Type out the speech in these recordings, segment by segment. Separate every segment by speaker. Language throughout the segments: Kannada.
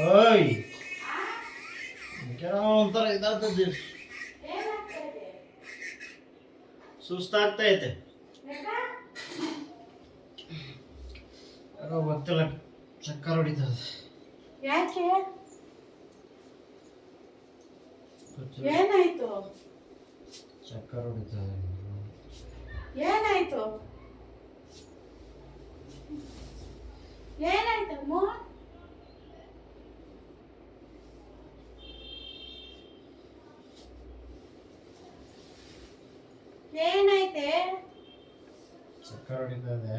Speaker 1: ಓಯ್ ಏನೋ ಒಂಥರ ಇದಾಗ್ತದೆ, ಸುಸ್ತಾಗ್ತೈತೆ. ಗೊತ್ತಿಲ್ಲ, ಚಕ್ಕರ್ ಹೊಡಿತದೆ.
Speaker 2: ಯಾಕೆ? ಏನಾಯ್ತು?
Speaker 1: ಚಕ್ಕರ್ ಹೊಡಿತದೆ.
Speaker 2: ಏನಾಯ್ತು? ಏನಾಯ್ತಮ್ಮ? ಏನಾಯ್ತೆ?
Speaker 1: ಚಕ್ಕರ್ ಹೊಡಿತದೆ.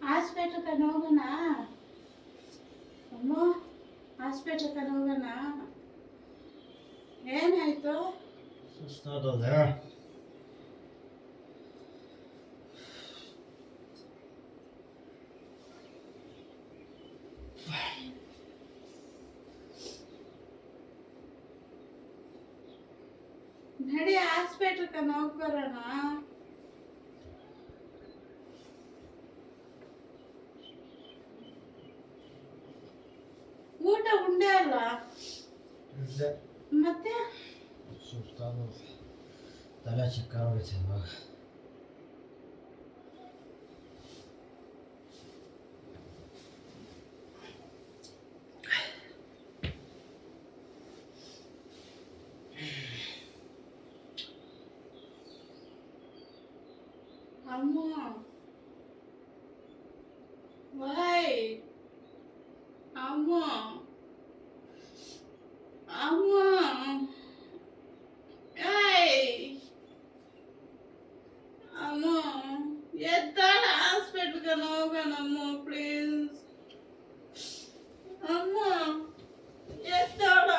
Speaker 2: ಹಾಸ್ಪಿಟಲ್ ಕಡೆ ಹೋಗೋಣ ಅಮ್ಮ, ಹಾಸ್ಪಿಟಲ್ ಕಡೆ ಹೋಗೋಣ. ಏನಾಯ್ತು?
Speaker 1: ಸುಸ್ತಾಗ್ತದೆ.
Speaker 2: ನಡಿ ಹಾಸ್ಪಿಟಲ್ ಕಡೆ ಹೋಗಿ ಬರೋಣ. ಊಟ ಉಂಡೆ ಅಲ್ಲ ಮತ್ತೆ?
Speaker 1: ಸುಸ್ತಾಗ್ತದೆ, ತಲೆ ಚಕ್ಕರ್ ಹೊಡಿತದೆ ಇವಾಗ.
Speaker 2: ಅಮ್ಮ ವೈ ಅಮ್ಮ ಅಮ್ಮ ಏಯ್ ಅಮ್ಮ ಎದ್ದಾಳ, ಹಾಸ್ಪಿಟ್ಲ್ಗೆ ಹೋಗೋಣಮ್ಮ ಪ್ಲೀಸ್. ಅಮ್ಮ ಎದ್ದಾಳ.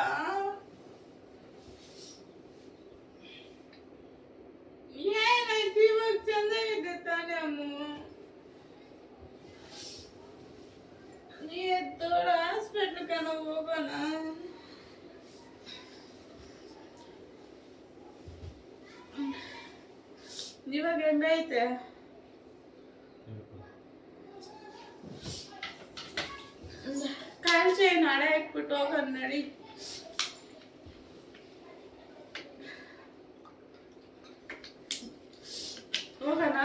Speaker 2: ಏನಾಯ್ತು ಇವಾಗ? ಚೆನ್ನಾಗಿದೆ ತಾನೇ ಅಮ್ಮ? ನೀ ಎದ್ದಾಳ, ಹಾಸ್ಪಿಟ್ಲ್ಗೆ ಹೋಗೋಣ. ಇವಾಗ ಹೆಂಗೈತೆ? ಕಾಲ್ ಚೈನ್ ಹಳೆ ಹಾಕ್ಬಿಟ್ಟು ಹೋಗೋಣ ನಡಿ. ಹೋಗೋಣ.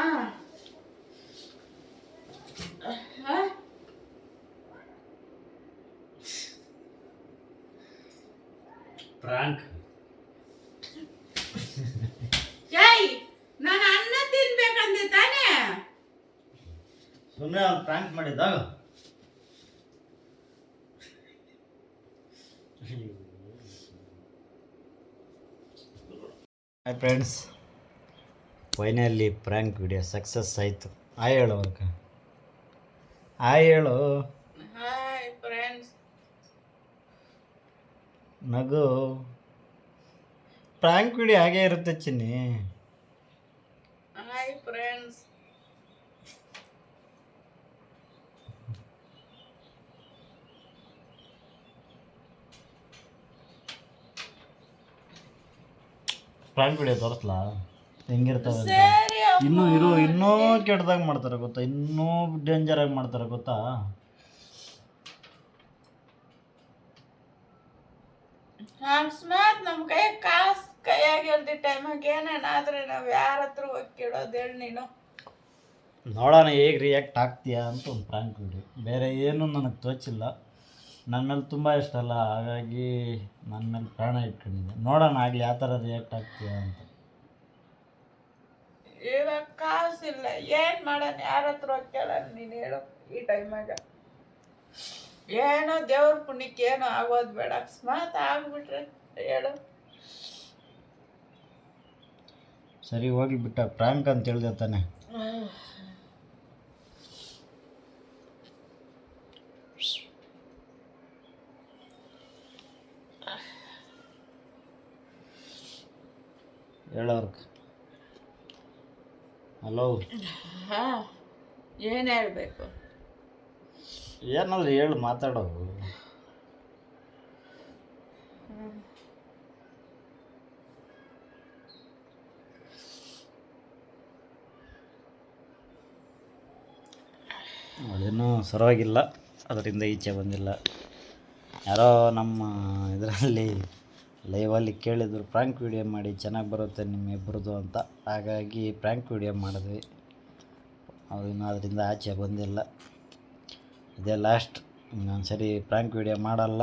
Speaker 1: ಪ್ರಾಂಕ್.
Speaker 2: ಏಯ್, ನಾನು ಅನ್ನ ತಿನ್ಬೇಕಂದೆ ತಾನೇ?
Speaker 1: ಸುಮ್ಮನೆ ಅವ್ನು ಪ್ರಾಂಕ್ ಮಾಡಿದ್ದಾಗ. Hi friends, finally prank video success ಆಯಿತು. ಹಾಯ್ ಹೇಳು ಅದಕ್ಕೆ. ಹಾಯ್ ಹೇಳು.
Speaker 2: Hi friends.
Speaker 1: ನಗು. ಪ್ರ್ಯಾಂಕ್ ವಿಡಿಯೋ ಹಾಗೆ ಇರುತ್ತೆ Chinni.
Speaker 2: Hi friends.
Speaker 1: Prank video ತೋರಿಸ್ಲಾ ಹೆಂಗಿರ್ತವೆ ಅಂತ?
Speaker 2: ಸರಿ ಅಮ್ಮ.
Speaker 1: ಇನ್ನೂ ಕೆಟ್ಟದಾಗ ಮಾಡ್ತಾರೆ ಗೊತ್ತಾ, ಇನ್ನೂ ಡೇಂಜರ್ ಆಗಿ ಮಾಡ್ತಾರೆ ಗೊತ್ತಾ.
Speaker 2: ಅಕಸ್ಮಾತ್ ನಮ್ಮ ಕೈಯಾಗಿಲ್ದಿ ಟೈಮಾಗ ಏನೇನಾದ್ರೆ ನಾವು ಯಾರ ಹತ್ರ ಹೋಗಿ ಕೇಳೋದು ಹೇಳಿ ನೀನು?
Speaker 1: ನೋಡೋಣ ಹೇಗೆ ರಿಯಾಕ್ಟ್ ಆಗ್ತೀಯಾ ಅಂತ ಒಂದು ಪ್ರ್ಯಾಂಕ್ ವಿಡಿಯೋ, ಬೇರೆ ಏನೂ ನನಗೆ ತೋಚಿಲ್ಲ. ನನ್ನ ಮೇಲೆ ತುಂಬ ಇಷ್ಟ ಅಲ್ಲ, ಹಾಗಾಗಿ ನನ್ನ ಮೇಲೆ ಪ್ರಾಣ ಇಟ್ಕೊಂಡಿದ್ದೆ. ನೋಡೋಣ ಆಗಲಿ ಯಾವ ಥರ ರಿಯಾಕ್ಟ್ ಆಗ್ತೀಯ ಅಂತ.
Speaker 2: ಇವಾಗ ಕಾಸಿಲ್ಲ, ಏನು ಮಾಡೋಣ? ಯಾರ ಹತ್ರ ಹೋಗಿ ಕೇಳೋಣ? ನೀನು ಹೇಳು. ಈ ಟೈಮಾಗ ಏನೋ ದೇವ್ರ ಪುಣ್ಯಕ್ಕೆ ಏನೋ ಆಗೋದು ಬೇಡ, ಅಕಸ್ಮಾತ್ ಆಗ್ಬಿಟ್ರೆ ಹೇಳು.
Speaker 1: ಸರಿ ಹೋಗ್ಲಿ ಬಿಟ್ಟ, ಪ್ರಾಂಕ್ ಅಂತ ಹೇಳ್ದೆ ತಾನೆ. ಹೇಳೋರ್ಕ ಹಲೋ.
Speaker 2: ಹಾಂ, ಏನು ಹೇಳಬೇಕು?
Speaker 1: ಏನಾದ್ರು ಹೇಳು, ಮಾತಾಡೋದು. ಅದೇನೂ ಸರವಾಗಿಲ್ಲ, ಅದರಿಂದ ಈಚೆ ಬಂದಿಲ್ಲ. ಯಾರೋ ನಮ್ಮ ಇದರಲ್ಲಿ ಲೈವಲ್ಲಿ ಕೇಳಿದ್ರು ಪ್ರ್ಯಾಂಕ್ ವಿಡಿಯೋ ಮಾಡಿ ಚೆನ್ನಾಗಿ ಬರುತ್ತೆ ನಿಮ್ಮಿಬ್ಬರದು ಅಂತ. ಹಾಗಾಗಿ ಪ್ರ್ಯಾಂಕ್ ವಿಡಿಯೋ ಮಾಡಿದ್ವಿ. ಇನ್ನೂ ಅದರಿಂದ ಆಚೆ ಬಂದಿಲ್ಲ. ಇದೇ ಲಾಸ್ಟ್, ಇನ್ನೊಂದು ಸರಿ ಪ್ರ್ಯಾಂಕ್ ವಿಡಿಯೋ ಮಾಡಲ್ಲ.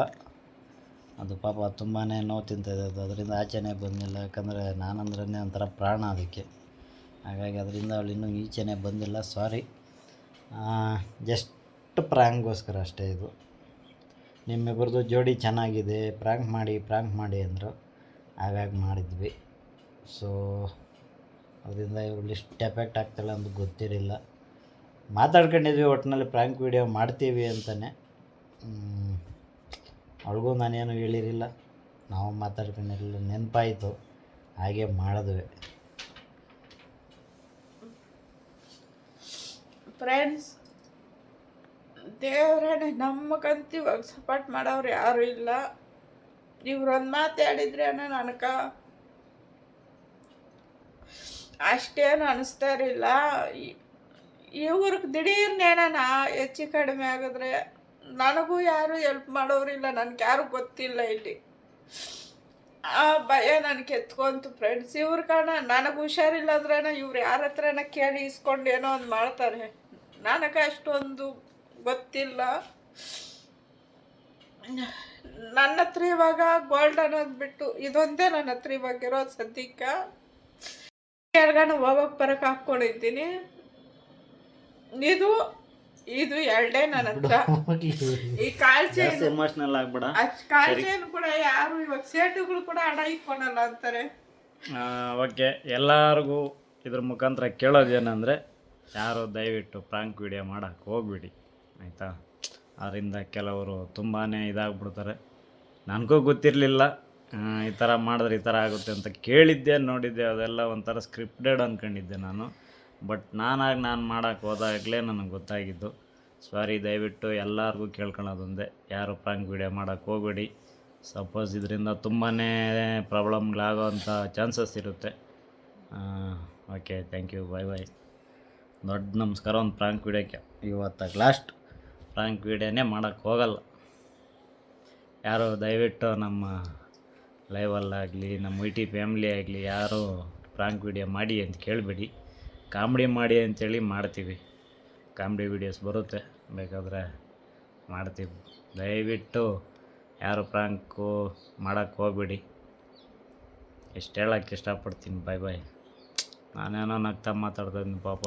Speaker 1: ಅದು ಪಾಪ ತುಂಬಾ ನೋವು ತಿಂತಾಯಿದೆ ಅದು, ಅದರಿಂದ ಆಚೆನೇ ಬಂದಿಲ್ಲ. ಯಾಕಂದರೆ ನಾನಂದ್ರೇ ಒಂಥರ ಪ್ರಾಣ ಅದಕ್ಕೆ. ಹಾಗಾಗಿ ಅದರಿಂದ ಅವಳು ಇನ್ನೂ ಈಚೆನೇ ಬಂದಿಲ್ಲ. ಸಾರಿ, ಜಸ್ಟ್ ಪ್ರ್ಯಾಂಕ್ಗೋಸ್ಕರ ಅಷ್ಟೇ ಇದು. ನಿಮ್ಮಿಬ್ಬರದು ಜೋಡಿ ಚೆನ್ನಾಗಿದೆ, ಪ್ರ್ಯಾಂಕ್ ಮಾಡಿ ಅಂದರು. ಹಾಗಾಗಿ ಮಾಡಿದ್ವಿ. ಸೊ ಅದರಿಂದ ಇವ್ರಲ್ಲಿ ಇಷ್ಟು ಎಫೆಕ್ಟ್ ಆಗ್ತಾಳೆ ಅಂತ ಗೊತ್ತಿರಲಿಲ್ಲ. ಮಾತಾಡ್ಕೊಂಡಿದ್ವಿ ಒಟ್ಟಿನಲ್ಲಿ ಪ್ರ್ಯಾಂಕ್ ವಿಡಿಯೋ ಮಾಡ್ತೀವಿ ಅಂತಲೇ. ಅವಳಿಗೂ ನಾನೇನು ಹೇಳಿರಲಿಲ್ಲ, ನಾವು ಮಾತಾಡ್ಕೊಂಡಿರಲಿಲ್ಲ, ನೆನಪಾಯಿತು, ಹಾಗೆ ಮಾಡಿದ್ವಿ.
Speaker 2: ಫ್ರೆಂಡ್ಸ್, ದೇವರೇ ನಮಗಂತೂ ಇವಾಗ ಸಪೋರ್ಟ್ ಮಾಡೋರು ಯಾರೂ ಇಲ್ಲ. ಇವ್ರೊಂದು ಮಾತು ಹೇಳಿದ್ರೆ ನನಗೆ ಅಷ್ಟೇನು ಅನಿಸ್ತಾ ಇರಲಿಲ್ಲ. ಇವ್ರಿಗೆ ದಿಢೀರ್ನೇನ ಹೆಚ್ಚು ಕಡಿಮೆ ಆಗಿದ್ರೆ ನನಗೂ ಯಾರು ಹೆಲ್ಪ್ ಮಾಡೋರಿಲ್ಲ, ನನಗೆ ಯಾರು ಗೊತ್ತಿಲ್ಲ ಇಲ್ಲಿ. ಆ ಭಯ ನನಗೆ ಎತ್ಕೊಂತು ಫ್ರೆಂಡ್ಸ್. ಇವ್ರ ಕಾರಣ ನನಗೆ ಹುಷಾರಿಲ್ಲದ್ರೇ ಇವ್ರು ಯಾರ ಹತ್ರನ ಕೇಳಿ ಇಸ್ಕೊಂಡು ಏನೋ ಒಂದು ಮಾಡ್ತಾರೆ. ನನಗೆ ಅಷ್ಟೊಂದು ಗೊತ್ತಿಲ್ಲ. ನನ್ನ ಹತ್ರ ಇವಾಗ ಗೋಲ್ಡ್ ಅನ್ನೋದು ಬಿಟ್ಟು ಇದೊಂದೇ ನನ್ನ ಹತ್ರ ಇವಾಗ ಇರೋದು ಸದ್ಯಕ್ಕೆ. ಕೆಳಗಡೆ ಹೋಗೋಕೆ ಬರೋಕೆ ಹಾಕ್ಕೊಂಡಿದ್ದೀನಿ. ಇದು ಎರಡೇ ನನ್ನ ಹತ್ರ. ಈ ಕಾಲ್ಚೇನು
Speaker 1: ಎಮೋಷನಲ್ ಆಗ್ಬೇಡ.
Speaker 2: ಕಾಲ್ಚೇನು ಕೂಡ ಯಾರು ಇವಾಗ ಸೇಟುಗಳು ಕೂಡ ಹಣ ಇಟ್ಕೊಳಲ್ಲ ಅಂತಾರೆ.
Speaker 1: ಓಕೆ, ಎಲ್ಲರಿಗೂ ಇದ್ರ ಮುಖಾಂತರ ಕೇಳೋದೇನೆಂದರೆ, ಯಾರು ದಯವಿಟ್ಟು ಪ್ರ್ಯಾಂಕ್ ವಿಡಿಯೋ ಮಾಡೋಕ್ಕೆ ಹೋಗ್ಬಿಡಿ ಆಯಿತಾ. ಅದರಿಂದ ಕೆಲವರು ತುಂಬಾ ಇದಾಗ್ಬಿಡ್ತಾರೆ. ನನಗೂ ಗೊತ್ತಿರಲಿಲ್ಲ ಈ ಥರ ಮಾಡಿದ್ರೆ ಈ ಥರ ಆಗುತ್ತೆ ಅಂತ. ಕೇಳಿದ್ದೆ, ನೋಡಿದ್ದೆ, ಅದೆಲ್ಲ ಒಂಥರ ಸ್ಕ್ರಿಪ್ಟೆಡ್ ಅಂದ್ಕೊಂಡಿದ್ದೆ ನಾನು. ಬಟ್ ನಾನು ಮಾಡೋಕ್ಕೆ ಹೋದಾಗಲೇ ನನಗೆ ಗೊತ್ತಾಗಿದ್ದು. ಸಾರಿ, ದಯವಿಟ್ಟು ಎಲ್ಲರಿಗೂ ಕೇಳ್ಕೊಳ್ಳೋದೊಂದೇ, ಯಾರು ಪ್ರ್ಯಾಂಕ್ ವಿಡಿಯೋ ಮಾಡೋಕ್ಕೆ ಹೋಗ್ಬೇಡಿ. ಸಪೋಸ್ ಇದರಿಂದ ತುಂಬಾ ಪ್ರಾಬ್ಲಮ್ಗಳಾಗೋವಂಥ ಚಾನ್ಸಸ್ ಇರುತ್ತೆ. ಓಕೆ, ಥ್ಯಾಂಕ್ ಯು, ಬಾಯ್. ದೊಡ್ಡ ನಮಸ್ಕಾರ. ಒಂದು ಪ್ರ್ಯಾಂಕ್ ವಿಡಿಯೋಕ್ಕೆ ಇವತ್ತಾಗ ಲಾಸ್ಟ್ ಪ್ರ್ಯಾಂಕ್ ವಿಡಿಯೋನೇ ಮಾಡೋಕ್ಕೆ ಹೋಗಲ್ಲ ಯಾರು. ದಯವಿಟ್ಟು ನಮ್ಮ ಲೈವಲ್ಲಾಗಲಿ, ನಮ್ಮ YT ಫ್ಯಾಮ್ಲಿ ಆಗಲಿ, ಯಾರು ಪ್ರ್ಯಾಂಕ್ ವಿಡಿಯೋ ಮಾಡಿ ಅಂತ ಕೇಳಬೇಡಿ. ಕಾಮಿಡಿ ಮಾಡಿ ಅಂಥೇಳಿ ಮಾಡ್ತೀವಿ, ಕಾಮಿಡಿ ವೀಡಿಯೋಸ್ ಬರುತ್ತೆ, ಬೇಕಾದರೆ ಮಾಡ್ತೀವಿ. ದಯವಿಟ್ಟು ಯಾರು ಪ್ರ್ಯಾಂಕು ಮಾಡೋಕ್ಕೆ ಹೋಗ್ಬೇಡಿ. ಇಷ್ಟು ಹೇಳೋಕ್ಕೆ ಇಷ್ಟಪಡ್ತೀನಿ. ಬಾಯ್. ನಾನೇನೋ ನಗ್ತಾ ಮಾತಾಡ್ತಾಯಿದ್ದೀನಿ ಪಾಪ.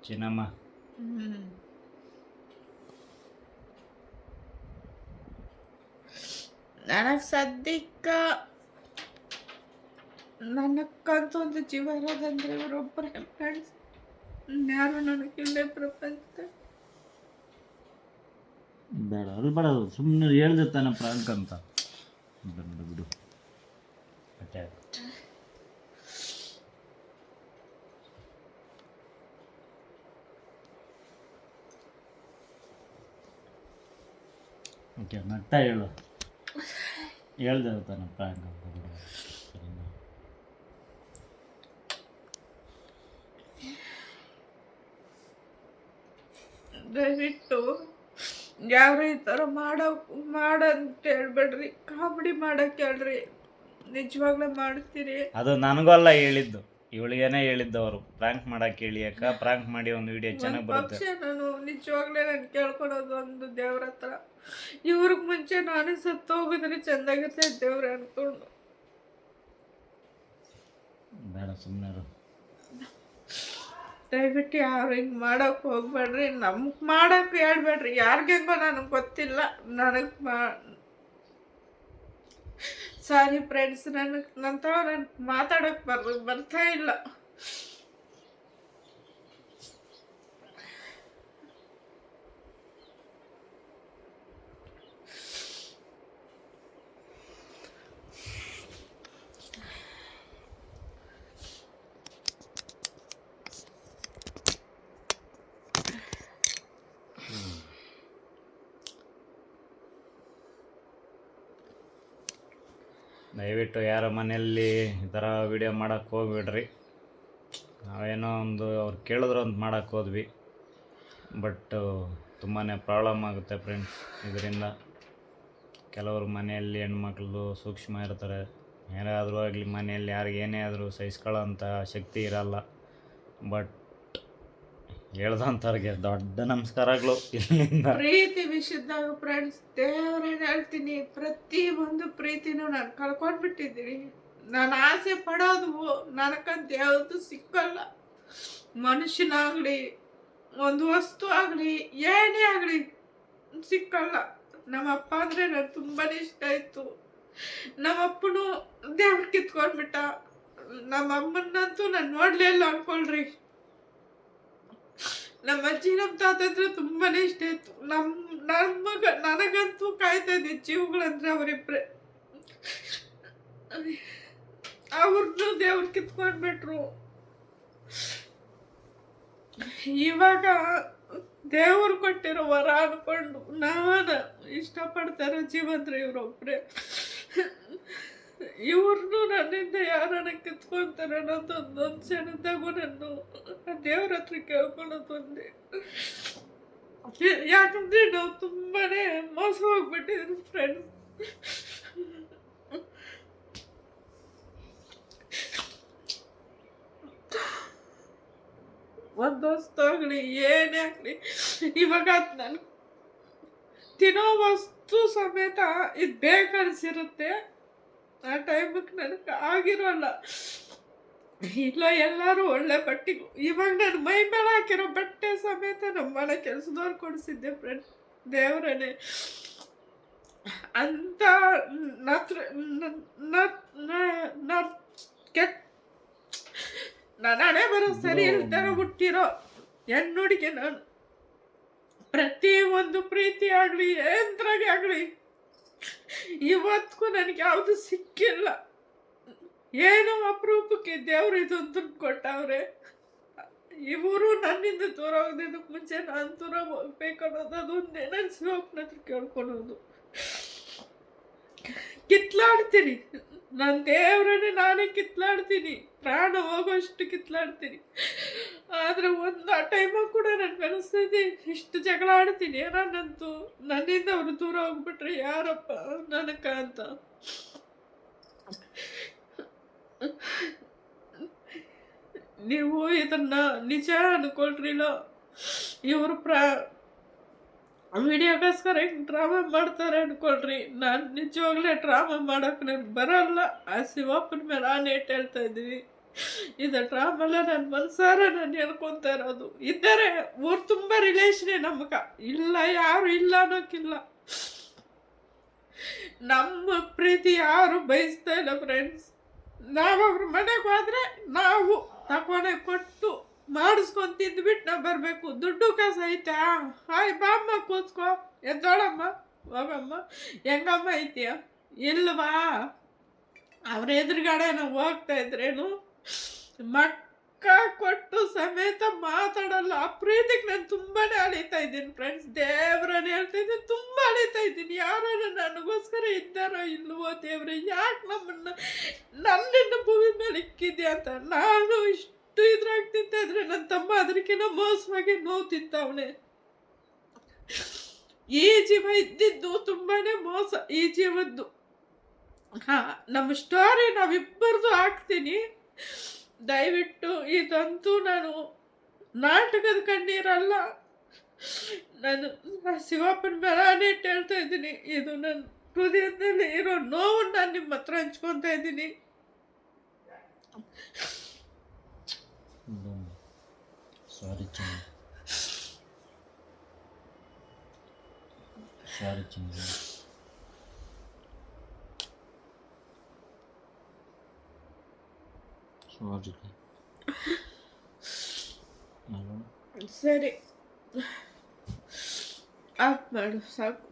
Speaker 1: ಚಿನ್ನಮ್ಮ,
Speaker 2: ನನಗೆ ಸದ್ಯಕ್ಕೆ ನನಗಂತೂ ಒಂದು ಜೀವ ಇರೋದಂದ್ರೆ ಇವರೊಬ್ಬರೇ ಫ್ರೆಂಡ್ಸ್. ಯಾರು ನನಗಿಲ್ಲೇ ಪ್ರಪಂಚ.
Speaker 1: ಬೇಡ ಅದು ಬೇಡ, ಸುಮ್ಮನೆ ಹೇಳ್ದೆ ತಾನೆ ಪ್ರ್ಯಾಂಕ್ ಅಂತ. ಬಿಡು. ಓಕೆ, ನಗ್ತಾ ಹೇಳ್ದೆ ತಾನೆ ಪ್ರ್ಯಾಂಕ್ ಅಂತ. ಬಿಡು, ಸರಿನಾ?
Speaker 2: ದಯವಿಟ್ಟು ಯಾರು ಈ ಥರ ಮಾಡಂತ ಹೇಳ್ಬೇಡ್ರಿ. ಕಾಮಿಡಿ ಮಾಡಕ್ಕೆ ಹೇಳ್ರಿ, ನಿಜವಾಗ್ಲೂ ಮಾಡ್ತೀರಿ.
Speaker 1: ಅದು ನನಗೂ ಅಲ್ಲ ಹೇಳಿದ್ದು, ಇವಳಿಗೇನೆ ಹೇಳಿದ್ದವರು ಪ್ರ್ಯಾಂಕ್ ಮಾಡಕ್ಕೆ ಹೇಳಿ ಅಕ್ಕ, ಪ್ರ್ಯಾಂಕ್ ಮಾಡಿ ಒಂದು ವಿಡಿಯೋ ಚೆನ್ನಾಗಿ ಬರುತ್ತೆ.
Speaker 2: ಪಕ್ಷ ನಾನು ನಿಜವಾಗ್ಲೇ ನಾನು ಕೇಳ್ಕೊಳೋದು ಒಂದು ದೇವ್ರ ಹತ್ರ, ಇವ್ರಿಗೆ ಮುಂಚೆ ನಾನೇ ಸತ್ತೋಗಿದ್ರೆ ಚೆಂದಾಗಿರ್ತೈತೆ ದೇವ್ರೆ ಅನ್ಕೊಂಡು.
Speaker 1: ಬೇಡ ಸುಮ್ಮನೆ.
Speaker 2: ದಯವಿಟ್ಟು ಯಾರು ಹಿಂಗೆ ಮಾಡೋಕೆ ಹೋಗ್ಬೇಡ್ರಿ, ನಮ್ಗೆ ಮಾಡೋಕೆ ಹೇಳ್ಬೇಡ್ರಿ. ಯಾರಿಗೆಂಗೋ ನನಗೆ ಗೊತ್ತಿಲ್ಲ, ನನಗೆ ಸಾರಿ ಫ್ರೆಂಡ್ಸ್, ನನಗೆ ಮಾತಾಡೋಕೆ ಬರ್ತಾ ಇಲ್ಲ.
Speaker 1: ದಯವಿಟ್ಟು ಯಾರ ಮನೆಯಲ್ಲಿ ಈ ಥರ ವಿಡಿಯೋ ಮಾಡೋಕ್ಕೆ ಹೋಗ್ಬಿಡ್ರಿ. ನಾವೇನೋ ಒಂದು ಅವ್ರು ಕೇಳಿದ್ರು ಅಂತ ಮಾಡೋಕ್ಕೆ ಹೋದ್ವಿ, ಬಟ್ ತುಂಬಾ ಪ್ರಾಬ್ಲಮ್ ಆಗುತ್ತೆ ಫ್ರೆಂಡ್ಸ್. ಇದರಿಂದ ಕೆಲವರು ಮನೆಯಲ್ಲಿ ಹೆಣ್ಮಕ್ಳು ಸೂಕ್ಷ್ಮ ಇರ್ತಾರೆ, ಯಾರಾದರೂ ಆಗಲಿ ಮನೆಯಲ್ಲಿ ಯಾರಿಗೆ ಏನೇ ಆದರೂ ಸಹಿಸ್ಕೊಳ್ಳೋ ಅಂಥ ಶಕ್ತಿ ಇರಲ್ಲ. ಬಟ್ ಹೇಳ್ದಂಥವ್ರಿಗೆ ದೊಡ್ಡ ನಮಸ್ಕಾರಗಳು ಇಲ್ಲಿಂದ.
Speaker 2: ಪ್ರೀತಿ ವಿಷಯದಾಗ ಫ್ರೆಂಡ್ಸ್ ದೇವ್ರೇನು ಹೇಳ್ತೀನಿ, ಪ್ರತಿ ಒಂದು ಪ್ರೀತಿನೂ ನಾನು ಕಳ್ಕೊಂಡ್ಬಿಟ್ಟಿದ್ದೀನಿ. ನಾನು ಆಸೆ ಪಡೋದು ನನಗಂತ ಯಾವುದು ಸಿಕ್ಕಲ್ಲ. ಮನುಷ್ಯನಾಗಲಿ ಒಂದು ವಸ್ತು ಆಗಲಿ ಏನೇ ಆಗಲಿ ಸಿಕ್ಕಲ್ಲ. ನಮ್ಮಪ್ಪ ಅಂದರೆ ನನಗೆ ತುಂಬಾ ಇಷ್ಟ ಇತ್ತು. ನಮ್ಮಪ್ಪನು ದೇವ್ರು ಕಿತ್ಕೊಂಡ್ಬಿಟ್ಟ. ನಮ್ಮಮ್ಮನ್ನಂತೂ ನಾನು ನೋಡಲೇ ಇಲ್ಲ ಅನ್ಕೊಳ್ರಿ. ನಮ್ಮ ಅಜ್ಜಿ ನಮ್ಮ ತಾತ ಅಂದ್ರೆ ತುಂಬಾನೇ ಇಷ್ಟ ಇತ್ತು. ನನಗಂತೂ ಕಾಯ್ತಾ ಇದ್ದೆ ಜೀವಗಳಂದ್ರೆ ಅವರಿಬ್ರೆ. ಅವ್ರನ್ನೂ ದೇವ್ರು ಕಿತ್ಕೊಂಡ್ಬಿಟ್ರು. ಇವಾಗ ದೇವ್ರು ಕೊಟ್ಟಿರೋ ವರ ಅನ್ಕೊಂಡು ನಾನು ಇಷ್ಟಪಡ್ತಾರೋ ಜೀವಂದ್ರೆ ಇವ್ರೊಬ್ರೆ. ಇವ್ರನ್ನೂ ನನ್ನಿಂದ ಯಾರನ್ನ ಕಿತ್ಕೊಂತಾರೆ ಅನ್ನೋದೊಂದು ಕ್ಷಣದಾಗೂ ನಾನು ದೇವ್ರ ಹತ್ರ ಕೇಳ್ಕೊಳ್ಳೋದು ಒಂದೇ. ಯಾಕಂದ್ರೆ ನಾವು ತುಂಬಾನೇ ಮೋಸ ಹೋಗ್ಬಿಟ್ಟಿದ್ರು ಫ್ರೆಂಡ್ಸ್. ಒಂದು ವಸ್ತು ಆಗಲಿ ಏನೇ ಆಗಲಿ, ಇವಾಗ ನಾನು ತಿನ್ನೋ ವಸ್ತು ಸಮೇತ ಇದು ಬೇಕನ್ಸಿರುತ್ತೆ. ಆ ಟೈಮಿಗೆ ನನಗೆ ಆಗಿರೋಲ್ಲ. ಇಲ್ಲ ಎಲ್ಲರೂ ಒಳ್ಳೆ ಬಟ್ಟೆಗಳು, ಇವಾಗ ನಾನು ಮೈ ಮೇಲೆ ಹಾಕಿರೋ ಬಟ್ಟೆ ಸಮೇತ ನಮ್ಮ ಮನೆ ಕೆಲಸದವ್ರು ಕೊಡಿಸಿದ್ದೆ ಫ್ರೆಂಡ್ಸ್. ದೇವರೇ ಅಂತ ನನ್ನ ಹಣೆ ಬರೋ ಸರಿ ಇಲ್ದಾರ ಹುಟ್ಟಿರೋ ಹೆಣ್ಣುಡಿಗೆ ನಾನು ಪ್ರತಿ ಒಂದು ಪ್ರೀತಿ ಆಗಲಿ ಏನ್ರಾಗೆ ಆಗಲಿ ಇವತ್ತಿಗೂ ನನಗೆ ಯಾವುದು ಸಿಕ್ಕಿಲ್ಲ. ಏನೋ ಅಪರೂಪಕ್ಕೆ ದೇವ್ರು ಇದೊಂದು ಕೊಟ್ಟವ್ರೆ. ಇವರು ನನ್ನಿಂದ ದೂರ ಹೋಗೋದಕ್ಕೆ ಮುಂಚೆ ನಾನು ದೂರ ಹೋಗ್ಬೇಕನ್ನೋದು ಅದೊಂದೇ ನನ್ನ ಶಿವಪ್ಪನ ಹತ್ರ ಕೇಳ್ಕೊಳೋದು. ಕಿತ್ಲಾಡ್ತೀನಿ, ನನ್ನ ದೇವ್ರನ್ನೇ ನಾನೇ ಕಿತ್ಲಾಡ್ತೀನಿ, ಪ್ರಾಣ ಹೋಗೋಷ್ಟು ಕಿತ್ಲಾಡ್ತೀನಿ. ಆದರೆ ಒಂದು ಆ ಟೈಮಾಗ ಕೂಡ ನನಗೆ ಅನಿಸ್ತೈತಿ ಇಷ್ಟು ಜಗಳ ಆಡ್ತೀನಿ ನಾನಂತೂ ನನ್ನಿಂದ ಅವರು ದೂರ ಹೋಗ್ಬಿಟ್ರೆ ಯಾರಪ್ಪ ನನಕ ಅಂತ. ನೀವು ಇದನ್ನ ನಿಜ ಅನ್ಕೊಳ್ರಿಲ್ಲ. ಇವರು ವಿಡಿಯೋಗೋಸ್ಕರ ಹಿಂಗೆ ಡ್ರಾಮಾ ಮಾಡ್ತಾರೆ ಅನ್ಕೊಳ್ರಿ. ನಾನು ನಿಜವಾಗ್ಲೇ ಡ್ರಾಮಾ ಮಾಡೋಕೆ ನನಗೆ ಬರಲ್ಲ. ಆ ಶಿವಪ್ಪನ ಮೇಲೆ ನಾನು ಏಟ್ ಹೇಳ್ತಾ ಇದ್ದೀವಿ. ಇದು ಡ್ರಾಮಲ್ಲ, ನನ್ನ ಮನಸಾರ ನಾನು ಹೇಳ್ಕೊತಾ ಇರೋದು. ಇದ್ದಾರೆ ಊರು ತುಂಬ ರಿಲೇಷನೇ ನಮ್ಗೆ, ಇಲ್ಲ ಯಾರು ಇಲ್ಲ ಅನ್ನೋಕ್ಕಿಲ್ಲ. ನಮ್ಮ ಪ್ರೀತಿ ಯಾರು ಬಯಸ್ತಾ ಇಲ್ಲ ಫ್ರೆಂಡ್ಸ್. ನಾವು ಅವ್ರ ಮನೆಗೆ ಹೋದ್ರೆ ನಾವು ತಗೊಂಡೆ ಕೊಟ್ಟು ಮಾಡಿಸ್ಕೊಂತಿದ್ಬಿಟ್ಟು ನಾವು ಬರಬೇಕು. ದುಡ್ಡು ಕಾಸು ಐತಾ? ಹಾಯ್ ಬಾಮ್ಮ ಕೂತ್ಕೋ, ಎದ್ದೋಳಮ್ಮ, ಹೋಗಮ್ಮ, ಹೆಂಗಮ್ಮ ಐತಿಯ ಇಲ್ವಾ? ಅವ್ರ ಎದುರುಗಡೆ ನಾವು ಹೋಗ್ತಾ ಇದ್ರೇನು ಮಕ್ಕ ಕೊಟ್ಟು ಸಮೇತ ಮಾತಾಡಲ್ಲ. ಆ ಪ್ರೀತಿಗೆ ನಾನು ತುಂಬಾನೇ ಅಳಿತಾ ಇದ್ದೀನಿ ಫ್ರೆಂಡ್ಸ್. ದೇವ್ರನ್ನ ಹೇಳ್ತಾ ಇದ್ದೀನಿ, ತುಂಬ ಅಳಿತಾ ಇದ್ದೀನಿ. ಯಾರು ನನಗೋಸ್ಕರ ಇದ್ದಾರೋ ಇಲ್ವೋ ದೇವ್ರೆ, ಯಾಕೆ ನನ್ನನ್ನು ಭೂಮಿ ಮೇಲೆ ಇಕ್ಕಿದ್ಯಾ ಅಂತ. ನಾನು ಇಷ್ಟು ಇದ್ರಾಗ ತಿಂತಾ ಇದ್ರೆ ನನ್ನ ತಮ್ಮ ಅದಕ್ಕಿಂತ ಮೋಸವಾಗಿ ನೋವು ತಿಂತವನೆ. ಈ ಜೀವ ಇದ್ದಿದ್ದು ತುಂಬಾನೇ ಮೋಸ ಈ ಜೀವದ್ದು. ನಮ್ಮ ಸ್ಟೋರಿ ನಾವಿಬ್ಬರದು ಹಾಕ್ತೀನಿ. ದಯವಿಟ್ಟು ಇದಂತೂ ನಾನು ನಾಟಕದ ಕಣ್ಣೀರಲ್ಲ, ನಾನು ಆ ಶಿವಪ್ಪನ ಮೇಲೆ ಹೇಳ್ತಾ ಇದ್ದೀನಿ. ಇದು ನನ್ನ ಹೃದಯದಲ್ಲಿ ಇರೋ ನೋವನ್ನು ನಾನು ನಿಮ್ಮ ಹತ್ರ ಹಂಚ್ಕೊತಾ ಇದ್ದೀನಿ.
Speaker 1: ಸಾರಿ ಚಂದ್ರ, ಸಾರಿ ಚಂದ್ರ. ಸಾರಿ.
Speaker 2: ಸರಿ ಆಫ್ ಮಾಡು ಸಾಕು.